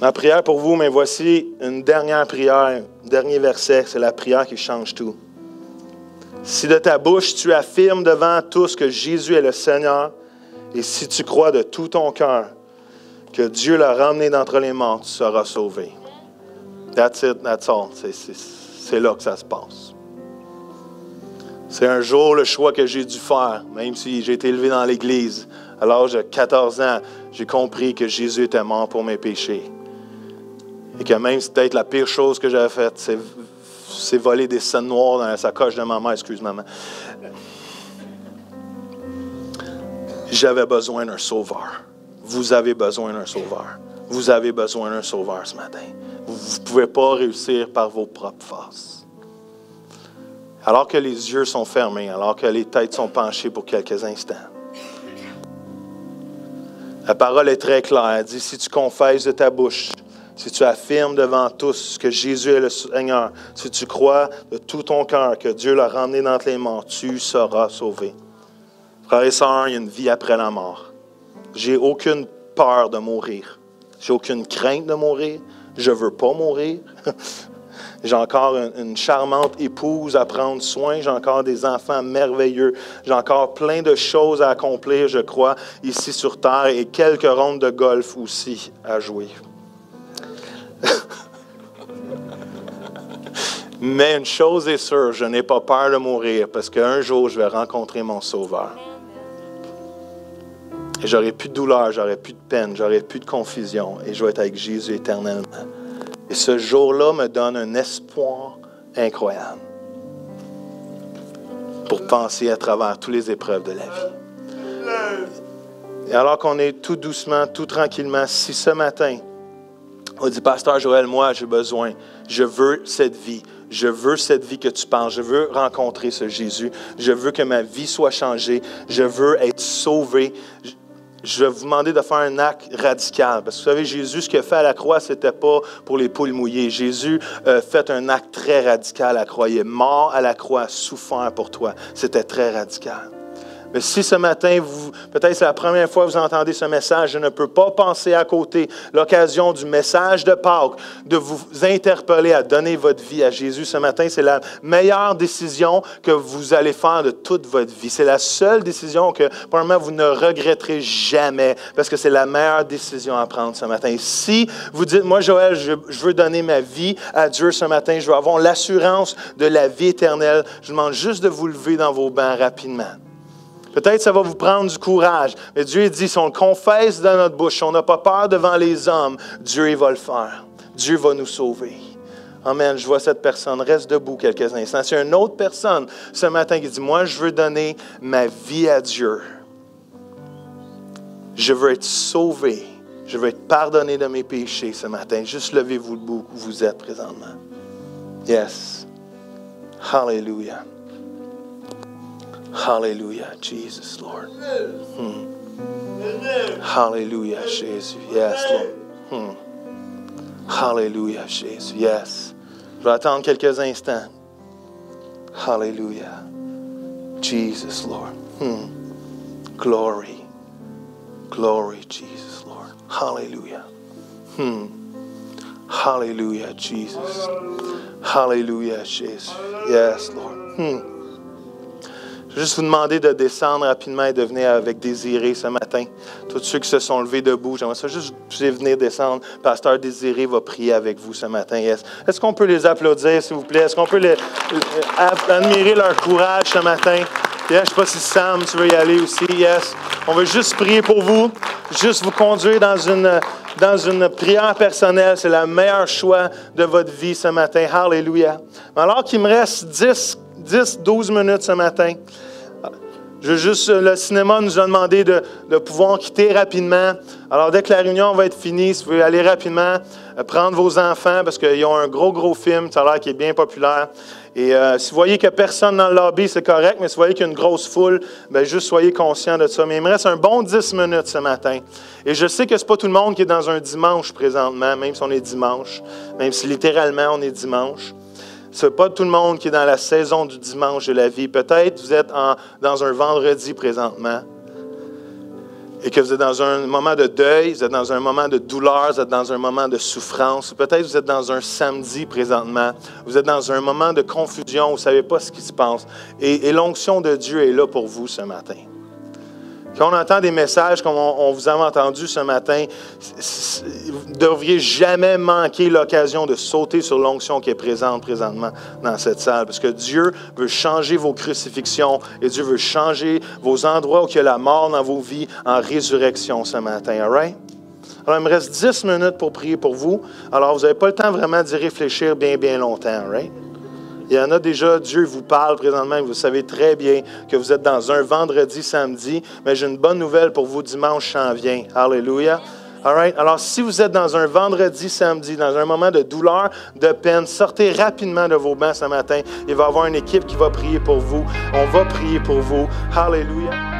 Ma prière pour vous, mais voici une dernière prière, un dernier verset, c'est la prière qui change tout. Si de ta bouche tu affirmes devant tous que Jésus est le Seigneur, et si tu crois de tout ton cœur que Dieu l'a ramené d'entre les morts, tu seras sauvé. That's it, that's all. C'est là que ça se passe. C'est un jour le choix que j'ai dû faire, même si j'ai été élevé dans l'Église. À l'âge de 14 ans, j'ai compris que Jésus était mort pour mes péchés. Et que même si peut-être la pire chose que j'avais faite, c'est voler des scènes noires dans la sacoche de maman, excuse maman. J'avais besoin d'un sauveur. Vous avez besoin d'un sauveur. Vous avez besoin d'un sauveur ce matin. Vous ne pouvez pas réussir par vos propres forces. Alors que les yeux sont fermés, alors que les têtes sont penchées pour quelques instants. La parole est très claire. Elle dit, si tu confesses de ta bouche, si tu affirmes devant tous que Jésus est le Seigneur, si tu crois de tout ton cœur que Dieu l'a ramené d'entre les morts, tu seras sauvé. Frères et sœurs, il y a une vie après la mort. J'ai aucune peur de mourir. J'ai aucune crainte de mourir. Je ne veux pas mourir. J'ai encore une charmante épouse à prendre soin. J'ai encore des enfants merveilleux. J'ai encore plein de choses à accomplir, je crois, ici sur Terre et quelques rondes de golf aussi à jouer. Mais une chose est sûre, je n'ai pas peur de mourir parce qu'un jour, je vais rencontrer mon Sauveur. Et j'aurai plus de douleur, j'aurai plus de peine, j'aurai plus de confusion et je vais être avec Jésus éternellement. Et ce jour-là me donne un espoir incroyable pour passer à travers toutes les épreuves de la vie. Et alors qu'on est tout doucement, tout tranquillement, si ce matin, on dit, Pasteur Joël, moi j'ai besoin, je veux cette vie. Je veux cette vie que tu penses. Je veux rencontrer ce Jésus. Je veux que ma vie soit changée. Je veux être sauvé. Je vais vous demander de faire un acte radical. Parce que vous savez, Jésus, ce qu'il a fait à la croix, ce n'était pas pour les poules mouillées. Jésus a fait un acte très radical à la croix. Il est mort à la croix, souffert pour toi. C'était très radical. Mais si ce matin, peut-être c'est la première fois que vous entendez ce message, je ne peux pas passer à côté l'occasion du message de Pâques, de vous interpeller à donner votre vie à Jésus ce matin. C'est la meilleure décision que vous allez faire de toute votre vie. C'est la seule décision que, probablement, vous ne regretterez jamais, parce que c'est la meilleure décision à prendre ce matin. Et si vous dites, moi, Joël, je veux donner ma vie à Dieu ce matin, je veux avoir l'assurance de la vie éternelle, je vous demande juste de vous lever dans vos bancs rapidement. Peut-être que ça va vous prendre du courage. Mais Dieu dit, si on le confesse dans notre bouche, si on n'a pas peur devant les hommes, Dieu il va le faire. Dieu va nous sauver. Amen. Je vois cette personne. Reste debout quelques instants. C'est une autre personne ce matin qui dit, moi, je veux donner ma vie à Dieu. Je veux être sauvé. Je veux être pardonné de mes péchés ce matin. Juste levez-vous debout où vous êtes présentement. Yes. Hallelujah. Hallelujah, Jesus, Lord. Hallelujah, Jésus. Yes, Lord. Hallelujah, Jésus. Yes. Je vais attendre quelques instants. Hallelujah. Jesus, Lord. Glory. Glory, Jesus, Lord. Hallelujah. Hallelujah, Jesus. Hallelujah, Jesus. Yes, Lord. Je vais juste vous demander de descendre rapidement et de venir avec Désiré ce matin. Tous ceux qui se sont levés debout, j'aimerais ça juste venir descendre. Pasteur Désiré va prier avec vous ce matin. Yes. Est-ce qu'on peut les applaudir, s'il vous plaît? Est-ce qu'on peut admirer leur courage ce matin? Yes. Je ne sais pas si Sam, tu veux y aller aussi. Yes. On veut juste prier pour vous, juste vous conduire dans une prière personnelle. C'est le meilleur choix de votre vie ce matin. Hallelujah. Alors qu'il me reste 10-12 minutes ce matin. Le cinéma nous a demandé de pouvoir quitter rapidement. Alors, dès que la réunion va être finie, si vous voulez aller rapidement, prendre vos enfants, parce qu'ils ont un gros film, ça a l'air qui est bien populaire. Et si vous voyez qu'il n'y a personne dans le lobby, c'est correct, mais si vous voyez qu'il y a une grosse foule, bien, juste soyez conscient de ça. Mais il me reste un bon 10 minutes ce matin. Et je sais que ce n'est pas tout le monde qui est dans un dimanche présentement, même si on est dimanche, même si littéralement on est dimanche. Ce n'est pas tout le monde qui est dans la saison du dimanche de la vie. Peut-être vous êtes dans un vendredi présentement. Et que vous êtes dans un moment de deuil, vous êtes dans un moment de douleur, vous êtes dans un moment de souffrance. Peut-être vous êtes dans un samedi présentement. Vous êtes dans un moment de confusion, vous ne savez pas ce qui se passe. Et l'onction de Dieu est là pour vous ce matin. Quand on entend des messages comme on vous a entendu ce matin, vous ne devriez jamais manquer l'occasion de sauter sur l'onction qui est présente présentement dans cette salle. Parce que Dieu veut changer vos crucifixions et Dieu veut changer vos endroits où il y a la mort dans vos vies en résurrection ce matin. All right? Alors, il me reste 10 minutes pour prier pour vous. Alors, vous n'avez pas le temps vraiment d'y réfléchir bien, bien longtemps. All right? Il y en a déjà, Dieu vous parle présentement, et vous savez très bien que vous êtes dans un vendredi, samedi, mais j'ai une bonne nouvelle pour vous, dimanche s'en vient. Alléluia. All right? Alors, si vous êtes dans un vendredi, samedi, dans un moment de douleur, de peine, sortez rapidement de vos bancs ce matin. Il va y avoir une équipe qui va prier pour vous. On va prier pour vous. Alléluia.